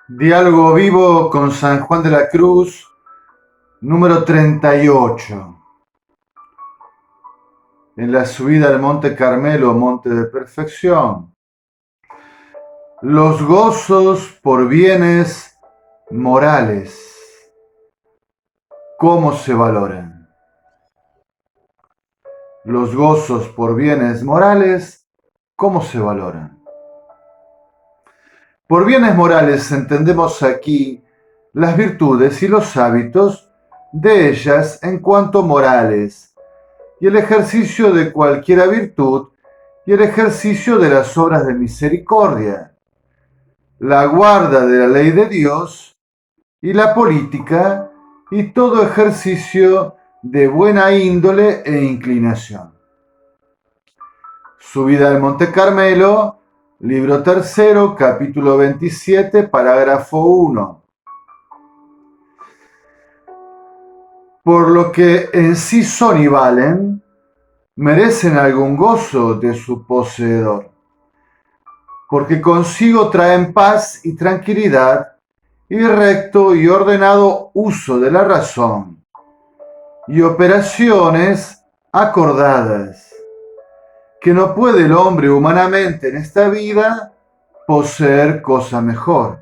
Diálogo vivo con San Juan de la Cruz, número 38. En la subida al Monte Carmelo, Monte de Perfección. Los gozos por bienes morales, ¿cómo se valoran? Los gozos por bienes morales, ¿cómo se valoran? Por bienes morales entendemos aquí las virtudes y los hábitos de ellas en cuanto morales, y el ejercicio de cualquiera virtud y el ejercicio de las obras de misericordia, la guarda de la ley de Dios y la política y todo ejercicio de buena índole e inclinación. Subida al Monte Carmelo, libro tercero, capítulo 27, parágrafo 1. Por lo que en sí son y valen, merecen algún gozo de su poseedor, porque consigo traen paz y tranquilidad y recto y ordenado uso de la razón y operaciones acordadas, que no puede el hombre humanamente en esta vida poseer cosa mejor.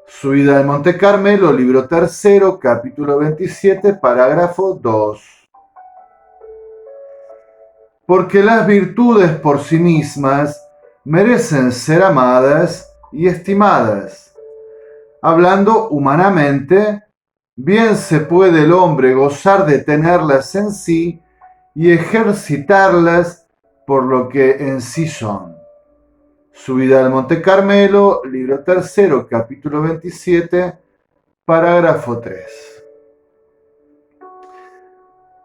Subida al Monte Carmelo, libro tercero, capítulo 27, parágrafo 2. Porque las virtudes por sí mismas merecen ser amadas y estimadas. Hablando humanamente, bien se puede el hombre gozar de tenerlas en sí y ejercitarlas por lo que en sí son. Subida al Monte Carmelo, libro tercero, capítulo 27, parágrafo 3.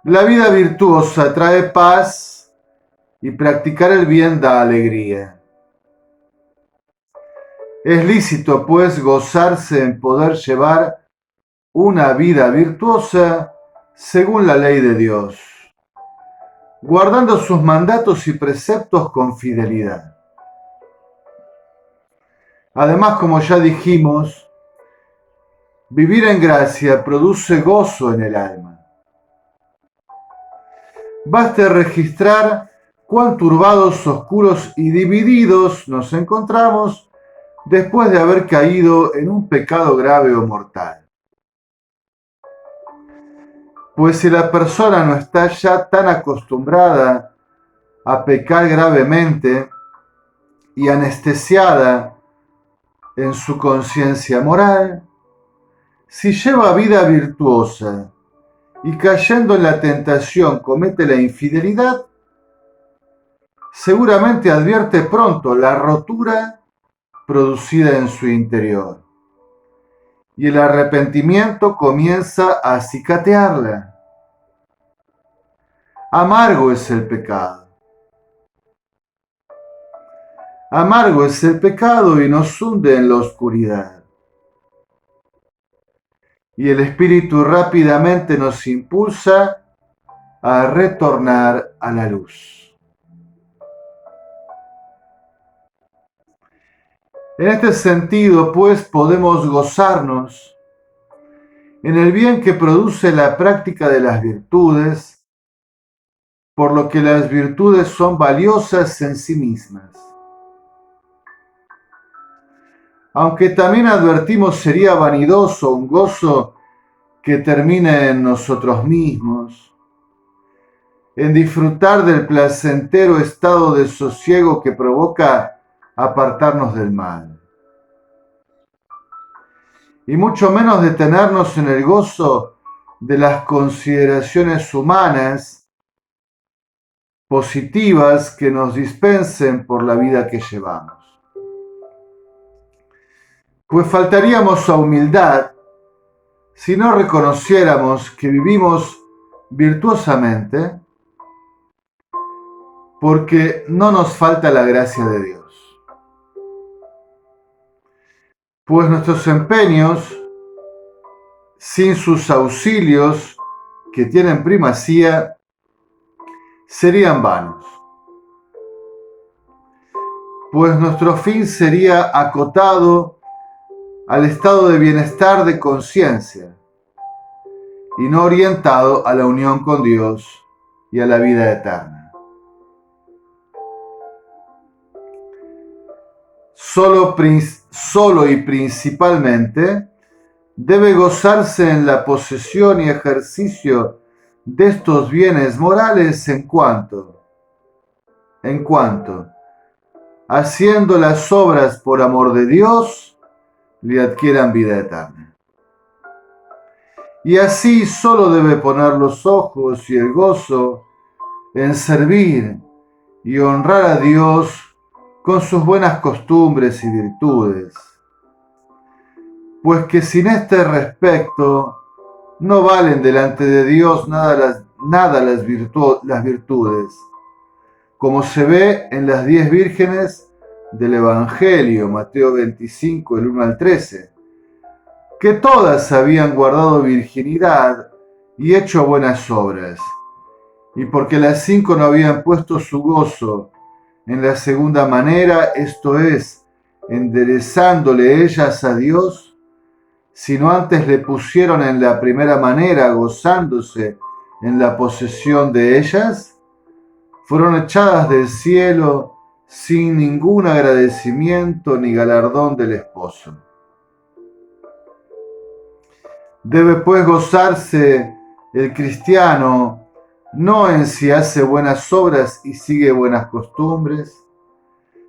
La vida virtuosa trae paz y practicar el bien da alegría. Es lícito, pues, gozarse en poder llevar una vida virtuosa según la ley de Dios, guardando sus mandatos y preceptos con fidelidad. Además, como ya dijimos, vivir en gracia produce gozo en el alma. Baste registrar cuán turbados, oscuros y divididos nos encontramos después de haber caído en un pecado grave o mortal. Pues si la persona no está ya tan acostumbrada a pecar gravemente y anestesiada en su conciencia moral, si lleva vida virtuosa y cayendo en la tentación comete la infidelidad, seguramente advierte pronto la rotura producida en su interior y el arrepentimiento comienza a acicatearla. Amargo es el pecado. Amargo es el pecado y nos hunde en la oscuridad. Y el Espíritu rápidamente nos impulsa a retornar a la luz. En este sentido, pues, podemos gozarnos en el bien que produce la práctica de las virtudes, por lo que las virtudes son valiosas en sí mismas. Aunque también advertimos sería vanidoso un gozo que termine en nosotros mismos, en disfrutar del placentero estado de sosiego que provoca apartarnos del mal. Y mucho menos detenernos en el gozo de las consideraciones humanas positivas que nos dispensen por la vida que llevamos. Pues faltaríamos a humildad si no reconociéramos que vivimos virtuosamente porque no nos falta la gracia de Dios. Pues nuestros empeños, sin sus auxilios que tienen primacía, serían vanos. Pues nuestro fin sería acotado al estado de bienestar de conciencia y no orientado a la unión con Dios y a la vida eterna. Solo y principalmente debe gozarse en la posesión y ejercicio de estos bienes morales en cuanto, haciendo las obras por amor de Dios, le adquieran vida eterna. Y así solo debe poner los ojos y el gozo en servir y honrar a Dios con sus buenas costumbres y virtudes, pues que sin este respecto no valen delante de Dios nada las virtudes, como se ve en las 10 vírgenes del Evangelio, Mateo 25, el 1 al 13, que todas habían guardado virginidad y hecho buenas obras, y porque las 5 no habían puesto su gozo en la segunda manera, esto es, enderezándole ellas a Dios, sino antes le pusieron en la primera manera, gozándose en la posesión de ellas, fueron echadas del cielo sin ningún agradecimiento ni galardón del esposo. Debe pues gozarse el cristiano no en si hace buenas obras y sigue buenas costumbres,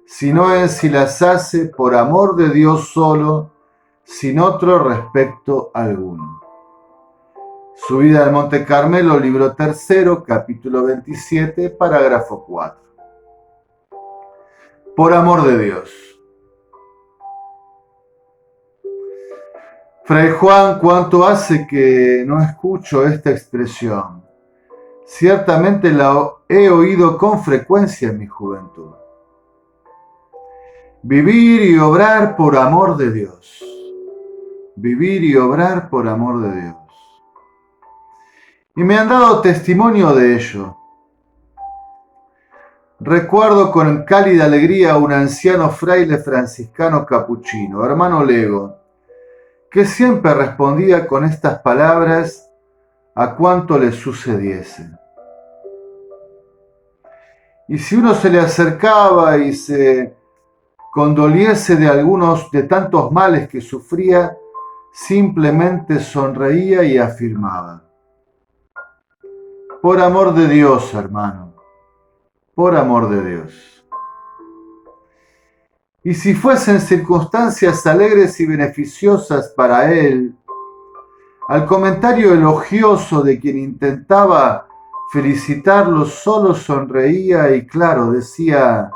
sino en si las hace por amor de Dios solo, sin otro respecto alguno. Subida al Monte Carmelo, libro 3, capítulo 27, parágrafo 4. Por amor de Dios. Fray Juan, ¿cuánto hace que no escucho esta expresión? Ciertamente la he oído con frecuencia en mi juventud. Vivir y obrar por amor de Dios. Vivir y obrar por amor de Dios. Y me han dado testimonio de ello. Recuerdo con cálida alegría a un anciano fraile franciscano capuchino, hermano Lego, que siempre respondía con estas palabras a cuanto le sucediese. Y si uno se le acercaba y se condoliese de tantos males que sufría, simplemente sonreía y afirmaba: por amor de Dios, hermano, por amor de Dios. Y si fuesen circunstancias alegres y beneficiosas para él, al comentario elogioso de quien intentaba felicitarlo, solo sonreía y claro, decía: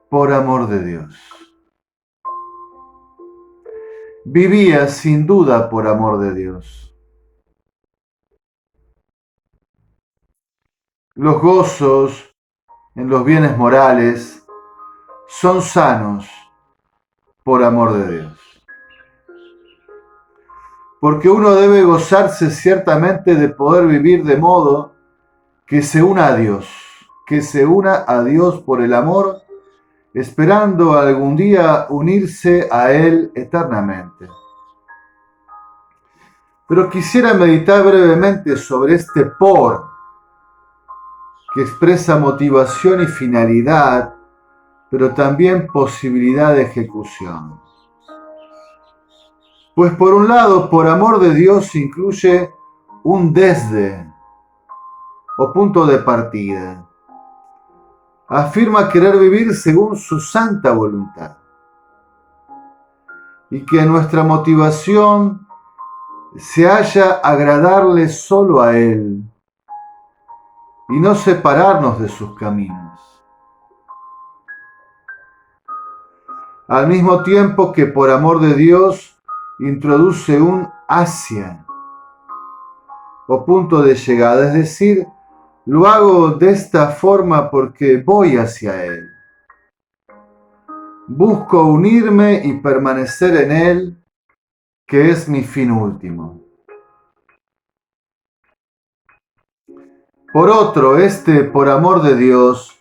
por amor de Dios. Vivía sin duda por amor de Dios. Los gozos en los bienes morales son sanos por amor de Dios. Porque uno debe gozarse ciertamente de poder vivir de modo que se una a Dios por el amor, esperando algún día unirse a Él eternamente. Pero quisiera meditar brevemente sobre este por, que expresa motivación y finalidad, pero también posibilidad de ejecución. Pues por un lado, por amor de Dios incluye un desde o punto de partida. Afirma querer vivir según su santa voluntad. Y que nuestra motivación se halla agradarle solo a Él y no separarnos de sus caminos. Al mismo tiempo que por amor de Dios introduce un hacia o punto de llegada, es decir, lo hago de esta forma porque voy hacia Él. Busco unirme y permanecer en Él, que es mi fin último. Por otro, por amor de Dios,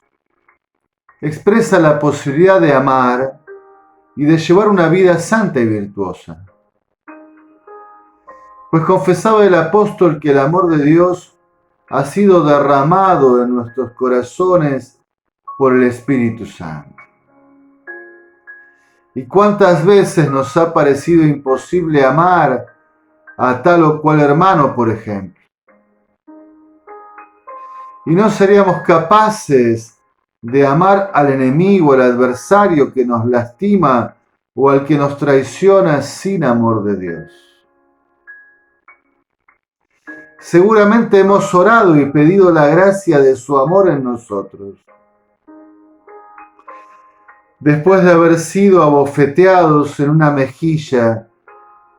expresa la posibilidad de amar y de llevar una vida santa y virtuosa. Pues confesaba el apóstol que el amor de Dios ha sido derramado en nuestros corazones por el Espíritu Santo. ¿Y cuántas veces nos ha parecido imposible amar a tal o cual hermano, por ejemplo? Y no seríamos capaces de amar al enemigo, al adversario que nos lastima o al que nos traiciona sin amor de Dios. Seguramente hemos orado y pedido la gracia de su amor en nosotros. Después de haber sido abofeteados en una mejilla,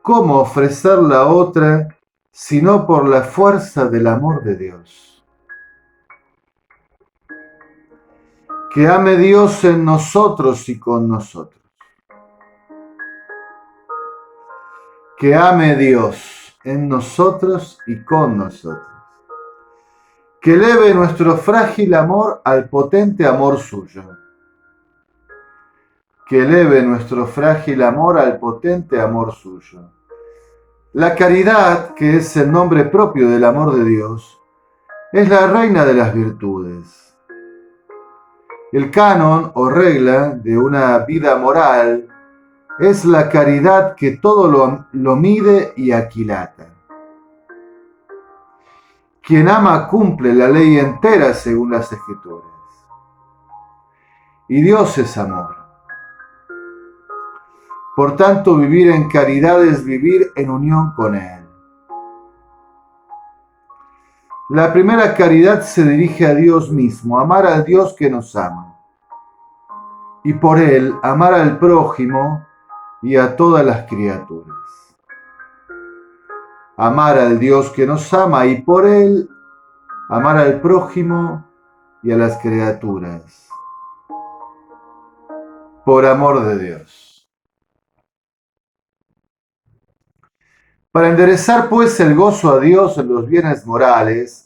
¿cómo ofrecer la otra sino por la fuerza del amor de Dios? Que ame Dios en nosotros y con nosotros. Que ame Dios en nosotros y con nosotros. Que eleve nuestro frágil amor al potente amor suyo. Que eleve nuestro frágil amor al potente amor suyo. La caridad, que es el nombre propio del amor de Dios, es la reina de las virtudes. El canon o regla de una vida moral es la caridad que todo lo mide y aquilata. Quien ama cumple la ley entera según las Escrituras. Y Dios es amor. Por tanto, vivir en caridad es vivir en unión con Él. La primera caridad se dirige a Dios mismo, amar al Dios que nos ama. Y por Él, amar al prójimo y a todas las criaturas. Amar al Dios que nos ama y por Él, amar al prójimo y a las criaturas. Por amor de Dios. Para enderezar pues el gozo a Dios en los bienes morales,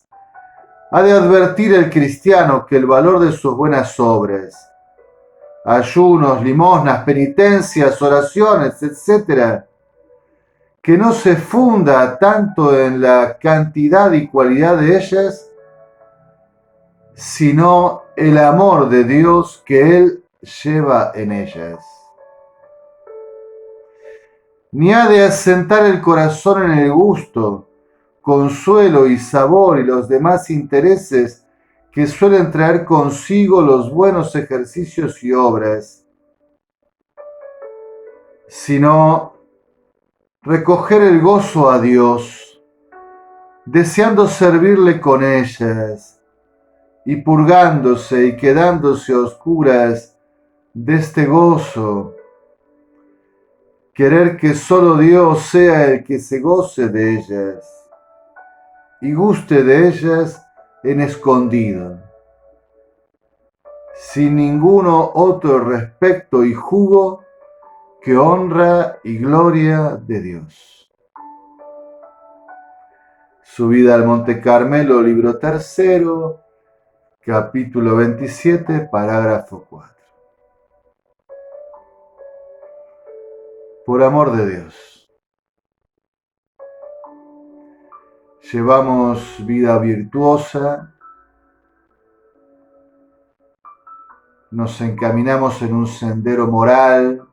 ha de advertir el cristiano que el valor de sus buenas obras, ayunos, limosnas, penitencias, oraciones, etc., que no se funda tanto en la cantidad y cualidad de ellas, sino el amor de Dios que Él lleva en ellas. Ni ha de asentar el corazón en el gusto, consuelo y sabor y los demás intereses que suelen traer consigo los buenos ejercicios y obras, sino recoger el gozo a Dios, deseando servirle con ellas y purgándose y quedándose a oscuras de este gozo, querer que solo Dios sea el que se goce de ellas y guste de ellas en escondido, sin ninguno otro respecto y jugo que honra y gloria de Dios. Subida al Monte Carmelo, libro 3, capítulo 27, parágrafo 4. Por amor de Dios. Llevamos vida virtuosa, nos encaminamos en un sendero moral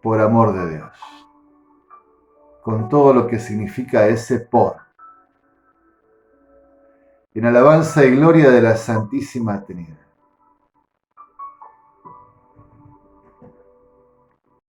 por amor de Dios, con todo lo que significa ese por, en alabanza y gloria de la Santísima Trinidad.